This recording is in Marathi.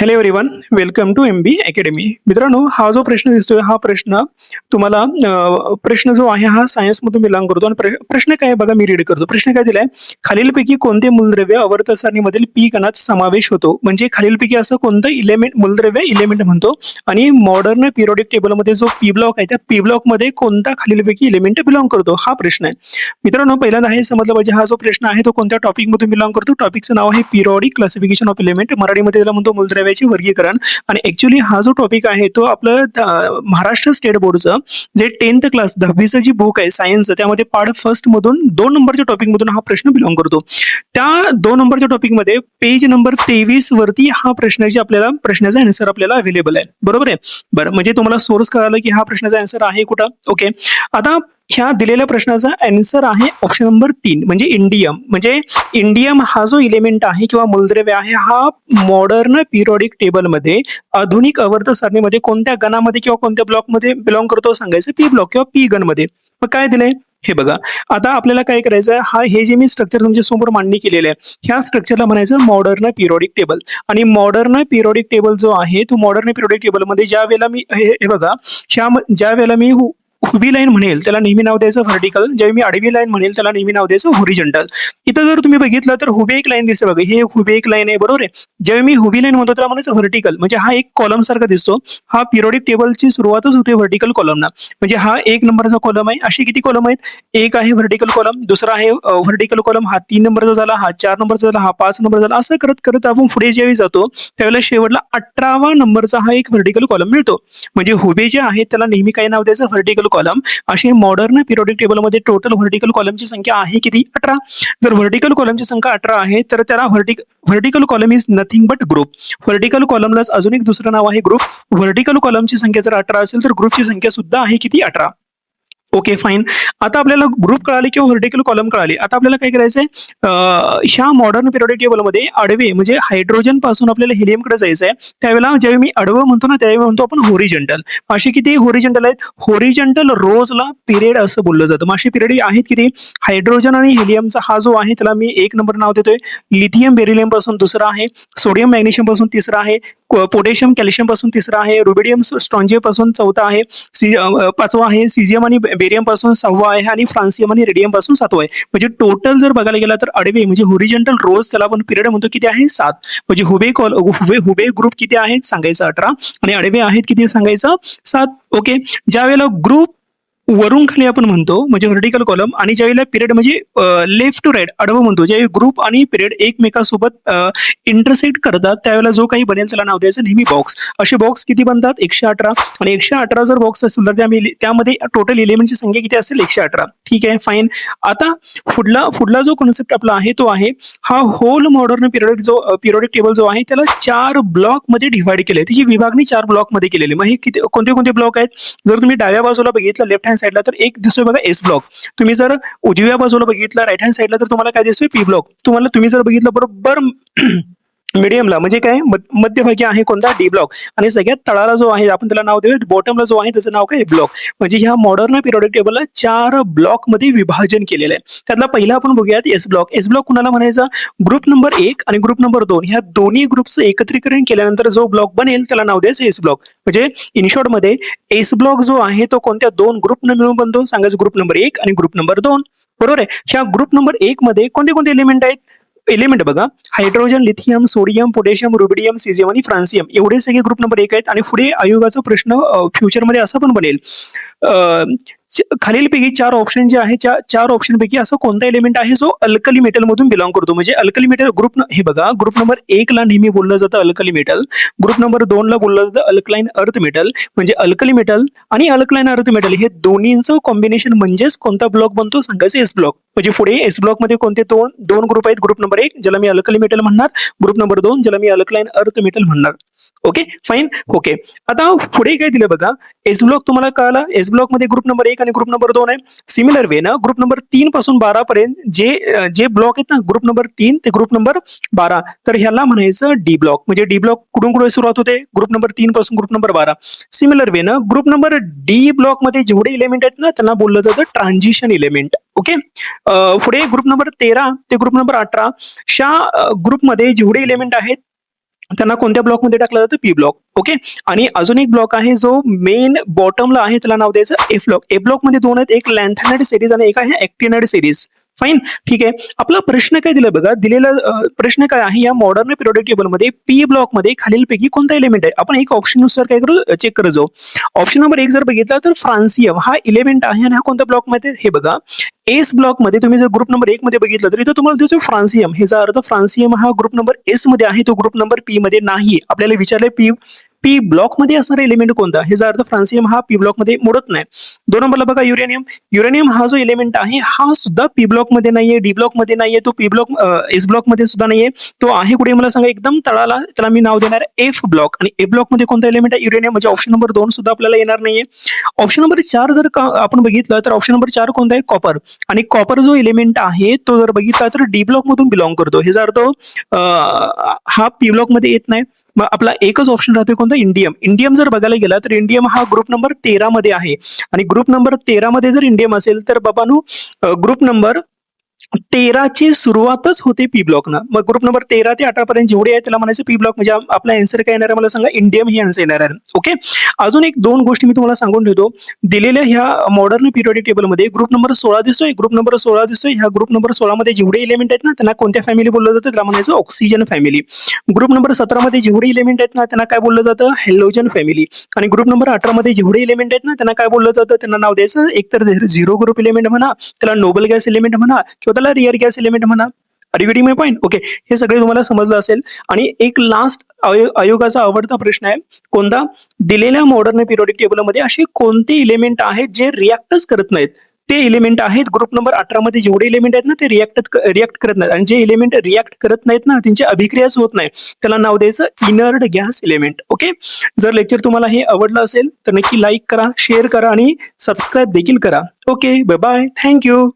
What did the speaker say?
Hello everyone, welcome to MB academy. मित्रांनो, हा जो प्रश्न दिसतोय हा प्रश्न तुम्हाला प्रश्न जो आहे हा सायन्समधून बिलॉंग करतो आणि प्रश्न काय आहे बघा, मी रीड करतो. प्रश्न काय दिलाय, खालीलपैकी कोणते मूलद्रव्य आवर्त सारणीमधील पी गणात समावेश होतो? म्हणजे खालीलपैकी असं कोणतं इलेमेंट मूलद्रव्य इलेमेंट म्हणतो आणि मॉडर्न पिरियोडिक टेबलमध्ये जो पी ब्लॉक आहे त्या पी ब्लॉक मध्ये कोणता खालीलपैकी इलेमेंट बिलॉंग करतो, हा प्रश्न आहे. मित्रांनो, पहिल्यांदा हे समजलं पाहिजे, हा जो प्रश्न आहे तो कोणत्या टॉपिक मधून बिलॉंग करतो. टॉपिकचं नाव आहे पिरियोडिक क्लासिफिकेशन ऑफ एलिमेंट, मराठीमध्ये त्याला म्हणतो मूलद्रव्याचे वर्गीकरण. आणि ऍक्च्युली हा जो टॉपिक आहे तो आपलं महाराष्ट्र स्टेट बोर्डचं जे 10th क्लास 10वीचं जी बुक आहे सायन्स, त्यामध्ये पार्ट फर्स्ट मधून 2 नंबरच्या टॉपिक मधून हा प्रश्न बिलॉंग करतो. त्या 2 नंबरच्या टॉपिक मध्ये पेज नंबर 23 वरती हा प्रश्नाची आपल्याला प्रश्नाचा आन्सर आपल्याला अवेलेबल आहे. बरोबर आहे. बरं, म्हणजे तुम्हाला सोर्स कळालं की हा प्रश्नाचा आन्सर आहे कुठं. ओके, आता ह्या दिलेल्या प्रश्नाचा आन्सर आहे ऑप्शन नंबर 3 म्हणजे इंडियम. म्हणजे इंडियम हा जो इलेमेंट आहे किंवा मूलद्रव्य आहे हा मॉडर्न पिरियोडिक टेबलमध्ये आधुनिक आवर्त सारणीमध्ये कोणत्या गणामध्ये किंवा कोणत्या ब्लॉकमध्ये बिलॉंग करतो सांगायचं, पी ब्लॉक किंवा पी गणमध्ये. मग काय दिलंय हे बघा. आता आपल्याला काय करायचं आहे, हे जे मी स्ट्रक्चर तुमच्या समोर मांडणी केलेलं आहे ह्या स्ट्रक्चरला म्हणायचं मॉडर्न पिरियोडिक टेबल. आणि मॉडर्न पिरियोडिक टेबल जो आहे तो मॉडर्न पिरियोडिक टेबलमध्ये ज्या वेळेला मी हे बघा, ज्या वेळेला मी उभी लाईन म्हणेल त्याला नेहमी नाव द्यायचं व्हर्टिकल, ज्यावेळी मी आडवी लाईन म्हणेल त्याला नेहमी नाव द्यायचं हॉरिझॉन्टल. इथं जर तुम्ही बघितलं तर हुबे एक लाईन दिसते बघा, हे हुबे एक लाईन आहे. बरोबर आहे. ज्यावेळी मी हुबी लाईन म्हणतो त्याला म्हणायचं व्हर्टिकल, म्हणजे हा एक कॉलम सारखा दिसतो. हा पिरियोडिक टेबलची सुरुवातच होते व्हर्टिकल कॉलमना. म्हणजे हा 1 नंबरचा कॉलम आहे. असे किती कॉलम आहेत? एक आहे व्हर्टिकल कॉलम, दुसरा आहे व्हर्टिकल कॉलम, हा 3 नंबरचा झाला, हा 4 नंबरचा झाला, हा 5 नंबर झाला. असं करत करत आपण पुढे ज्यावेळी जातो त्यावेळेला शेवटला 18वा नंबरचा हा एक व्हर्टिकल कॉलम मिळतो. म्हणजे हुबे जे आहे त्याला नेहमी काय नाव द्यायचं, व्हर्टिकल कॉलम. अशी मॉडर्न पिरियोडिक टेबलमध्ये टोटल व्हर्टिकल कॉलमची संख्या आहे किती? 18. जर व्हर्टिकल कॉलमची संख्या 18 आहे तर त्याला vertical column is nothing but group. Vertical कॉलमलाच अजून एक दुसरं नाव आहे ग्रुप. व्हर्टिकल कॉलमची संख्या जर 18 असेल तर ग्रुपची संख्या सुद्धा आहे किती? 18. Okay, fine. आता आपल्याला ग्रुप कळाले किंवा व्हर्टिकल कॉलम कळाले. आता आपल्याला काय करायचंय, ह्या मॉडर्न पिरियोडिक टेबलमध्ये आडवे म्हणजे हायड्रोजन पासून आपल्याला हिलियमकडे जायचं आहे. त्यावेळेला ज्यावेळी मी आडवं म्हणतो ना त्यावेळी म्हणतो आपण हॉरिझॉन्टल. असे किती हॉरिझॉन्टल आहेत? हॉरिझॉन्टल रोजला पिरियड असं बोललं जातं. मग असे पिरियड आहेत किती? हायड्रोजन आणि हिलियमचा हा जो आहे त्याला मी 1 नंबर नाव देतोय. लिथियम बेरिलियम पासून दुसरा आहे, सोडियम मॅग्नेशियम पासून तिसरा आहे, पोटॅशियम कॅल्शियम पासून तिसरा आहे, रुबिडियम स्ट्रॉन्जियम पासून चौथा आहे, पाचवा आहे, सिजियम आणि बेरियम पासून 6वा आहे आणि फ्रान्सियम आणि रेडियम पासून 7वा आहे. म्हणजे टोटल जर बघायला गेला तर आडवे म्हणजे हॉरिझॉन्टल रोज त्याला आपण पिरियड म्हणतो किती आहे? 7. म्हणजे हुबे ग्रुप किती आहेत सांगायचं 18 आणि आडवे आहेत किती सांगायचं? 7. ओके, ज्या वेळेला ग्रुप वरून खाली आपण म्हणतो म्हणजे व्हर्टिकल कॉलम, आणि ज्यावेळेला पिरियड म्हणजे लेफ्ट टू राईट आडवं म्हणतो, ज्यावेळी ग्रुप आणि पिरियड एकमेकांसोबत इंटरसेक्ट करतात त्यावेळेला जो काही बनेल त्याला नाव द्यायचं नेहमी बॉक्स. असे बॉक्स किती बनतात? 118. आणि 118 जर बॉक्स असेल तर त्यामध्ये टोटल एलिमेंटची संख्या किती असेल? 118. ठीक आहे, फाईन. आता पुढला जो कॉन्सेप्ट आपला आहे तो आहे हा होल मॉडर्न पिरियोडिक टेबल जो आहे त्याला 4 ब्लॉक मध्ये डिव्हाइड केले. त्याची विभागणी 4 ब्लॉक मध्ये केलेली. मग हे कोणते कोणते ब्लॉक आहेत? जर तुम्ही डाव्या बाजूला बघितलं लेफ्ट हँड साईडला तर एक दिसतोय बघा एस ब्लॉक. तुम्ही जर उजव्या बाजूला बघितलं राईट हँड साईडला तर तुम्हाला काय दिसतोय? P block. तुम्ही जर बघितलं बरोबर मीडियमला म्हणजे काय मध्यभागी आहे कोणता? D block. आणि सगळ्यात तळाला जो आहे आपण त्याला नाव देऊया बॉटमला जो आहे त्याचं नाव काय? ब्लॉक. म्हणजे ह्या मॉडर्न पिरियोडिक टेबलला 4 ब्लॉक मध्ये विभाजन केलेलं आहे. त्यातला पहिला आपण बघूयात एस ब्लॉक. एस ब्लॉक कुणाला म्हणायचा? ग्रुप नंबर 1 आणि ग्रुप नंबर 2 ह्या दोन्ही ग्रुपचं एकत्रीकरण केल्यानंतर जो ब्लॉक बनेल त्याला नाव द्यायचं एस ब्लॉक. म्हणजे इन शॉर्ट मध्ये एस ब्लॉक जो आहे तो कोणत्या 2 ग्रुपनं मिळून बनतो सांगायचं? ग्रुप नंबर 1 आणि ग्रुप नंबर 2. बरोबर आहे. ह्या ग्रुप नंबर 1 मध्ये कोणते कोणते एलिमेंट आहेत? एलिमेंट बघा, hydrogen, lithium, sodium, potassium, rubidium, caesium आणि फ्रान्सियम एवढे सगळे ग्रुप नंबर 1 आहेत. आणि पुढे आयोगाचा प्रश्न फ्युचरमध्ये असा पण बनेल, खालीलपैकी 4 ऑप्शन जे आहे 4 ऑप्शन पैकी असं कोणता एलिमेंट आहे जो अल्कली मेटल मधून बिलॉंग करतो? म्हणजे अल्कली मेटल ग्रुप हे बघा, ग्रुप नंबर 1 ला नेहमी बोललं जातं अल्कली मेटल, ग्रुप नंबर 2 ला बोललं जातं अल्कलाइन अर्थ मेटल. म्हणजे अल्कली मेटल आणि अल्कलाइन अर्थ मेटल हे दोन्हींचं कॉम्बिनेशन म्हणजेच कोणता ब्लॉक बनतो सांगायचं? S block. म्हणजे पुढे एस ब्लॉक मध्ये कोणते दोन ग्रुप आहेत? ग्रुप नंबर 1 ज्याला मी अल्कली मेटल म्हणणार, ग्रुप नंबर 2 ज्याला मी अल्कलाइन अर्थ मेटल म्हणणार. Okay, fine. ओके, आता पुढे काय दिलं बघा, एस ब्लॉक तुम्हाला कळाला. एस ब्लॉक मध्ये ग्रुप नंबर 1 आणि ग्रुप नंबर 2 आहे. सिमिलर वे ना ग्रुप नंबर 3 पासून 12 पर्यंत जे ब्लॉक आहेत ना ग्रुप नंबर 3 ते ग्रुप नंबर 12 तर ह्याला म्हणायचं डी ब्लॉक. म्हणजे डी ब्लॉक कुठून कुठे सुरुवात होते? ग्रुप नंबर 3 पासून ग्रुप नंबर 12. सिमिलर वे ना ग्रुप नंबर डी ब्लॉक मध्ये जेवढे इलेमेंट आहेत ना त्यांना बोललं जातं ट्रान्झिशन इलेमेंट. ओके, पुढे ग्रुप नंबर 13 ते ग्रुप नंबर 18 च्या ग्रुपमध्ये जेवढे इलेमेंट आहेत त्यांना कोणत्या ब्लॉकमध्ये टाकलं जातं? P block. ओके. आणि अजून एक ब्लॉक आहे जो मेन बॉटमला आहे, त्याला नाव द्यायचं एफ ब्लॉक. एफ ब्लॉक मध्ये दोन आहेत, एक लॅन्थॅनाइड सिरीज आणि एक आहे ऍक्टिनाइड सिरीज. फाईन. ठीक आहे. आपला प्रश्न काय दिला बघा, दिलेला प्रश्न काय आहे, या मॉडर्न पिरियोडिक टेबल मध्ये पी ब्लॉक मध्ये खालीलपैकी कोणता एलिमेंट आहे? आपण एक ऑप्शन नुसार काय करू, चेक करत जाऊ. ऑप्शन नंबर 1 जर बघितला तर फ्रान्सियम हा एलिमेंट आहे आणि हा कोणत्या ब्लॉक मध्ये? हे बघा, एस ब्लॉक मध्ये तुम्ही जर ग्रुप नंबर 1 मध्ये बघितलं तर इथं तुम्हाला दिसतो फ्रान्सियम. ह्याचा अर्थ फ्रान्सियम हा ग्रुप नंबर एस मध्ये आहे, तो ग्रुप नंबर पी मध्ये नाही. आपल्याला विचारलंय पी पी ब्लॉक मध्ये असणारा एलिमेंट कोणता? ह्याचा अर्थ फ्रान्सियम हा पी ब्लॉक मध्ये मोडत नाही. 2 नंबरला बघा युरेनियम. युरेनियम हा जो एलिमेंट आहे हा सुद्धा पी ब्लॉक मध्ये नाहीये, डी ब्लॉक मध्ये नाहीये, तो पी ब्लॉक एस ब्लॉक मध्ये सुद्धा नाहीये. तो आहे कुठे मला सांगा? एकदम तळाला. त्याला मी नाव देणार एफ ब्लॉक. आणि एफ ब्लॉक मध्ये कोणता एलिमेंट आहे? युरेनियम. म्हणजे ऑप्शन नंबर 2 सुद्धा आपल्याला येणार नाहीये. ऑप्शन नंबर 4 जर आपण बघितलं तर ऑप्शन नंबर 4 कोणता आहे? कॉपर. आणि कॉपर जो एलिमेंट आहे तो जर बघितला तर डी ब्लॉक मधून बिलॉंग करतो. ह्याचा अर्थ हा पी ब्लॉक मध्ये येत नाही. मग आपला एकच ऑप्शन राहतोय कोणता? इंडियम. इंडियम जर बघायला गेला तर इंडियम हा ग्रुप नंबर 13 मध्ये आहे. आणि ग्रुप नंबर 13 मध्ये जर इंडियम असेल तर बाबांनो ग्रुप नंबर 13 ची सुरुवातच होते पी ब्लॉकनं. मग ग्रुप नंबर 13 ते 18 पर्यंत जेवढे आहे त्याला म्हणायचं पी ब्लॉक. म्हणजे आपला आन्सर काय येणार आहे मला सांगा? इंडियम ही आन्सर येणार आहे. ओके. अजून एक 2 गोष्टी मी तुम्हाला सांगून ठेवतो. दिलेल्या ह्या मॉडर्न पिरियोडिक टेबल मध्ये ग्रुप नंबर 16 दिसतोय, ग्रुप नंबर 16 दिसतोय. ह्या ग्रुप नंबर 16 मध्ये जेवढे एलिमेंट आहेत ना त्यांना कोणत्या फॅमिली बोललं जातं? त्याला म्हणायचं ऑक्सिजन फॅमिली. ग्रुप नंबर 17 मध्ये जेवढे एलिमेंट आहेत ना त्यांना काय बोललं जातं? Halogen family. आणि ग्रुप नंबर 18 मध्ये जेवढे एलिमेंट आहेत ना त्यांना काय बोललं जातं? त्यांना नाव द्यायचं एकतर झिरो ग्रुप एलिमेंट म्हणा, त्याला नोबल गॅस एलिमेंट म्हणा, किंवा त्याला रिअर गॅस एलिमेंट म्हणा. Are you getting my point? Okay. हे सगळे तुम्हाला समजलं असेल. आणि एक लास्ट आयोगाचा आवडता प्रश्न आहे कोणता? दिलेल्या मॉडर्न पिरियोडिक टेबलमध्ये असे कोणते एलिमेंट आहेत जे रिॲक्टच करत नाहीत? ते एलिमेंट आहेत ग्रुप नंबर 18 मध्ये जेवढे एलिमेंट आहेत ना ते रिॲक्ट करत नाहीत. आणि जे एलिमेंट रिॲक्ट करत नाहीत ना त्यांची अभिक्रियाच होत नाही, त्याला नाव द्यायचं इनर्ड गॅस एलिमेंट. ओके. जर लेक्चर तुम्हाला हे आवडलं असेल तर नक्की लाईक करा, शेअर करा आणि सबस्क्राईब देखील करा. ओके. Bye bye. थँक्यू.